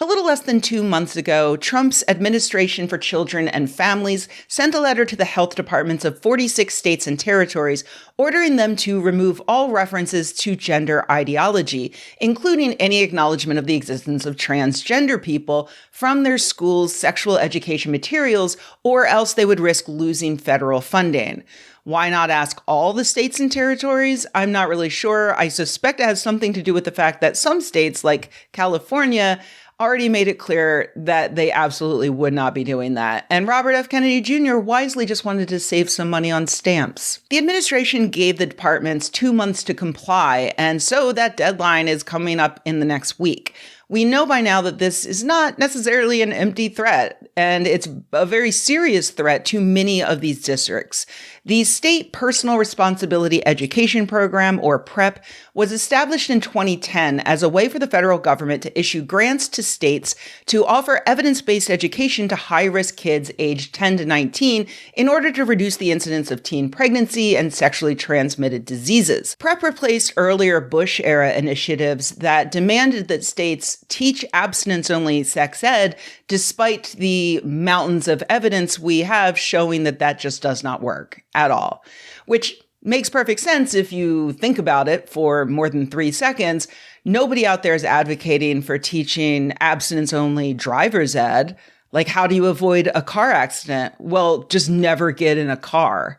A little less than 2 months ago, Trump's Administration for Children and Families sent a letter to the health departments of 46 states and territories ordering them to remove all references to gender ideology, including any acknowledgement of the existence of transgender people, from their schools' sexual education materials, or else they would risk losing federal funding. Why not ask all the states and territories? I'm not really sure. I suspect it has something to do with the fact that some states, like California, already made it clear that they absolutely would not be doing that. And Robert F. Kennedy Jr. wisely just wanted to save some money on stamps. The administration gave the departments 2 months to comply, and so that deadline is coming up in the next week. We know by now that this is not necessarily an empty threat, and it's a very serious threat to many of these districts. The State Personal Responsibility Education Program, or PREP, was established in 2010 as a way for the federal government to issue grants to states to offer evidence-based education to high-risk kids aged 10 to 19 in order to reduce the incidence of teen pregnancy and sexually transmitted diseases. PREP replaced earlier Bush-era initiatives that demanded that states teach abstinence-only sex ed, despite the mountains of evidence we have showing that that just does not work at all. Which makes perfect sense if you think about it for more than 3 seconds. Nobody out there is advocating for teaching abstinence-only driver's ed. Like, how do you avoid a car accident? Well, just never get in a car.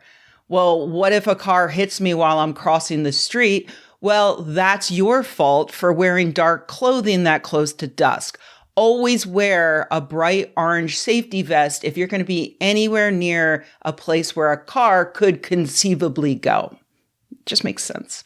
Well, what if a car hits me while I'm crossing the street? Well, that's your fault for wearing dark clothing that close to dusk. Always wear a bright orange safety vest if you're going to be anywhere near a place where a car could conceivably go. Just makes sense.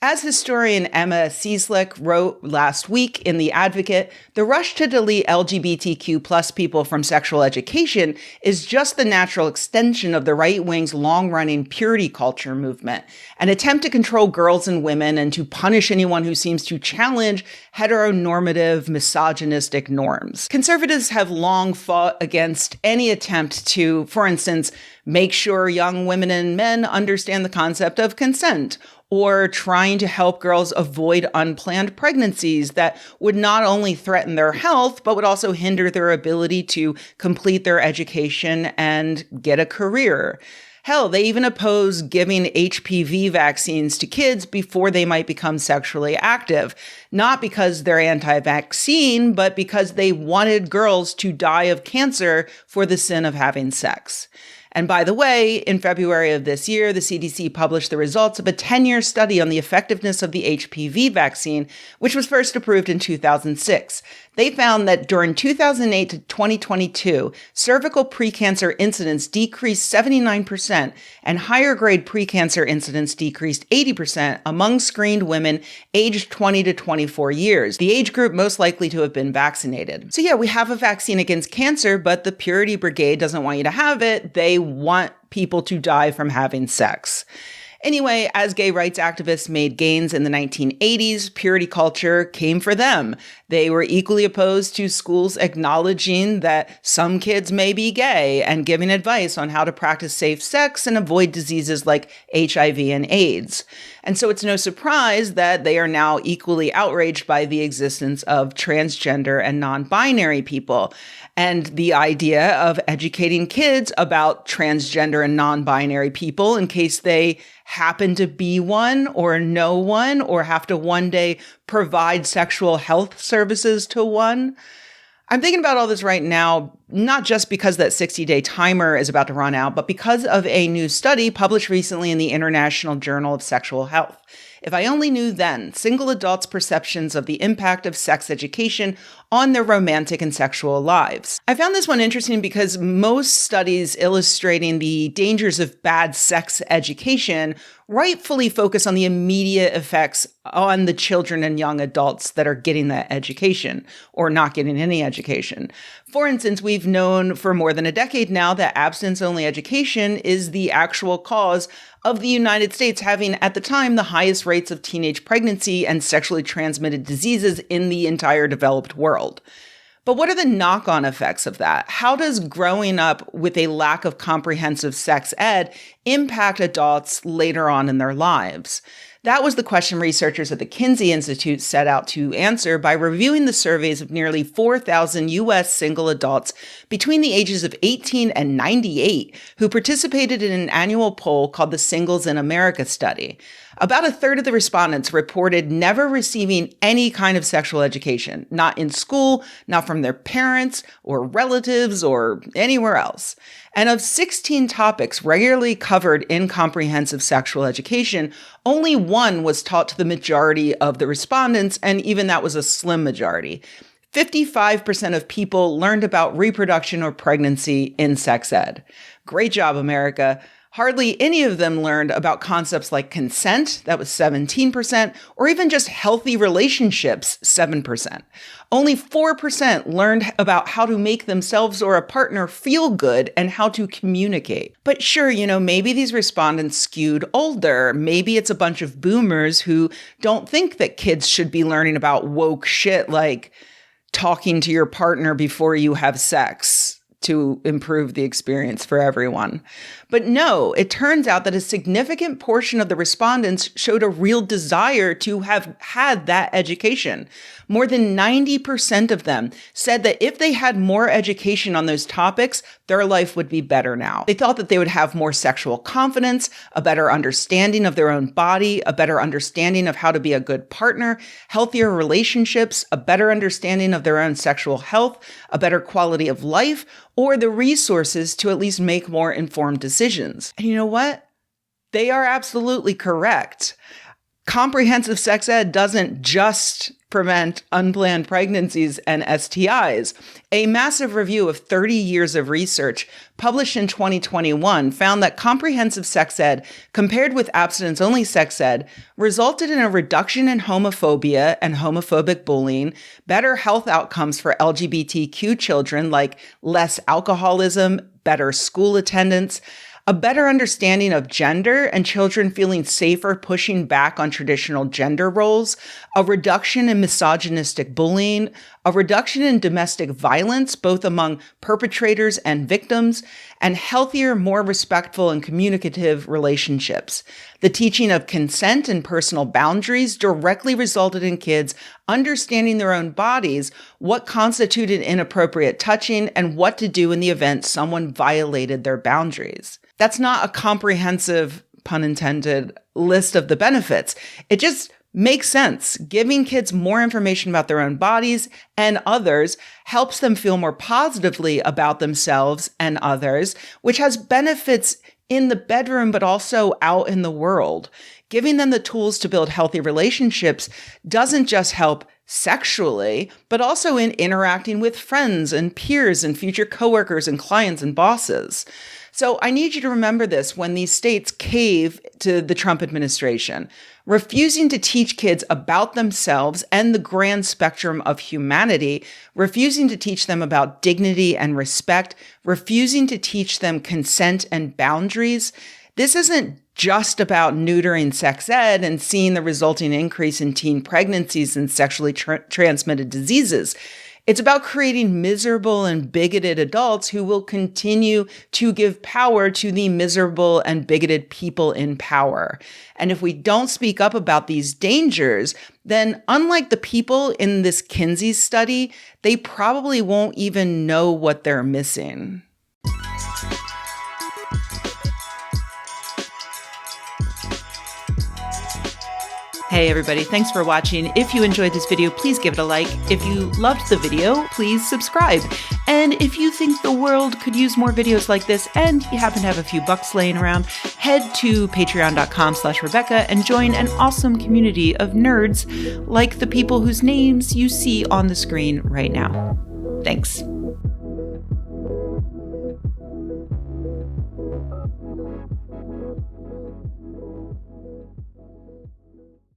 As historian Emma Cieslik wrote last week in The Advocate, the rush to delete LGBTQ plus people from sexual education is just the natural extension of the right wing's long-running purity culture movement, an attempt to control girls and women and to punish anyone who seems to challenge heteronormative, misogynistic norms. Conservatives have long fought against any attempt to, for instance, make sure young women and men understand the concept of consent, or trying to help girls avoid unplanned pregnancies that would not only threaten their health, but would also hinder their ability to complete their education and get a career. Hell, they even oppose giving HPV vaccines to kids before they might become sexually active, not because they're anti-vaccine, but because they wanted girls to die of cancer for the sin of having sex. And by the way, in February of this year, the CDC published the results of a 10-year study on the effectiveness of the HPV vaccine, which was first approved in 2006. They found that during 2008 to 2022, cervical precancer incidence decreased 79% and higher grade precancer incidence decreased 80% among screened women aged 20 to 24 years, the age group most likely to have been vaccinated. So yeah, we have a vaccine against cancer, but the Purity Brigade doesn't want you to have it. They want people to die from having sex. Anyway, as gay rights activists made gains in the 1980s, purity culture came for them. They were equally opposed to schools acknowledging that some kids may be gay and giving advice on how to practice safe sex and avoid diseases like HIV and AIDS. And so it's no surprise that they are now equally outraged by the existence of transgender and non-binary people. And the idea of educating kids about transgender and non-binary people in case they happen to be one or know one or have to one day provide sexual health services to one. I'm thinking about all this right now, not just because that 60-day timer is about to run out, but because of a new study published recently in the International Journal of Sexual Health. If I only knew then, single adults' perceptions of the impact of sex education on their romantic and sexual lives. I found this one interesting because most studies illustrating the dangers of bad sex education rightfully focus on the immediate effects on the children and young adults that are getting that education or not getting any education. For instance, we've known for more than a decade now that abstinence-only education is the actual cause of the United States having, at the time, the highest rates of teenage pregnancy and sexually transmitted diseases in the entire developed world. But what are the knock-on effects of that? How does growing up with a lack of comprehensive sex ed impact adults later on in their lives? That was the question researchers at the Kinsey Institute set out to answer by reviewing the surveys of nearly 4,000 U.S. single adults between the ages of 18 and 98 who participated in an annual poll called the Singles in America study. About a third of the respondents reported never receiving any kind of sexual education, not in school, not from their parents or relatives or anywhere else. And of 16 topics regularly covered in comprehensive sexual education, only one was taught to the majority of the respondents, and even that was a slim majority. 55% of people learned about reproduction or pregnancy in sex ed. Great job, America. Hardly any of them learned about concepts like consent, that was 17%, or even just healthy relationships, 7%. Only 4% learned about how to make themselves or a partner feel good and how to communicate. But sure, maybe these respondents skewed older. Maybe it's a bunch of boomers who don't think that kids should be learning about woke shit like talking to your partner before you have sex to improve the experience for everyone. But no, it turns out that a significant portion of the respondents showed a real desire to have had that education. More than 90% of them said that if they had more education on those topics, their life would be better now. They thought that they would have more sexual confidence, a better understanding of their own body, a better understanding of how to be a good partner, healthier relationships, a better understanding of their own sexual health, a better quality of life, or the resources to at least make more informed decisions. And you know what? They are absolutely correct. Comprehensive sex ed doesn't just prevent unplanned pregnancies and STIs. A massive review of 30 years of research published in 2021 found that comprehensive sex ed, compared with abstinence-only sex ed, resulted in a reduction in homophobia and homophobic bullying, better health outcomes for LGBTQ children like less alcoholism, better school attendance, a better understanding of gender and children feeling safer pushing back on traditional gender roles, a reduction in misogynistic bullying, a reduction in domestic violence, both among perpetrators and victims, and healthier, more respectful and communicative relationships. The teaching of consent and personal boundaries directly resulted in kids understanding their own bodies, what constituted inappropriate touching, and what to do in the event someone violated their boundaries. That's not a comprehensive, pun intended, list of the benefits. It just makes sense. Giving kids more information about their own bodies and others helps them feel more positively about themselves and others, which has benefits in the bedroom, but also out in the world. Giving them the tools to build healthy relationships doesn't just help sexually, but also in interacting with friends and peers and future coworkers and clients and bosses. So I need you to remember this when these states cave to the Trump administration. Refusing to teach kids about themselves and the grand spectrum of humanity, refusing to teach them about dignity and respect, refusing to teach them consent and boundaries. This isn't just about neutering sex ed and seeing the resulting increase in teen pregnancies and sexually transmitted diseases. It's about creating miserable and bigoted adults who will continue to give power to the miserable and bigoted people in power. And if we don't speak up about these dangers, then unlike the people in this Kinsey study, they probably won't even know what they're missing. Hey everybody, thanks for watching. If you enjoyed this video, please give it a like. If you loved the video, please subscribe. And if you think the world could use more videos like this and you happen to have a few bucks laying around, head to patreon.com/Rebecca and join an awesome community of nerds like the people whose names you see on the screen right now. Thanks.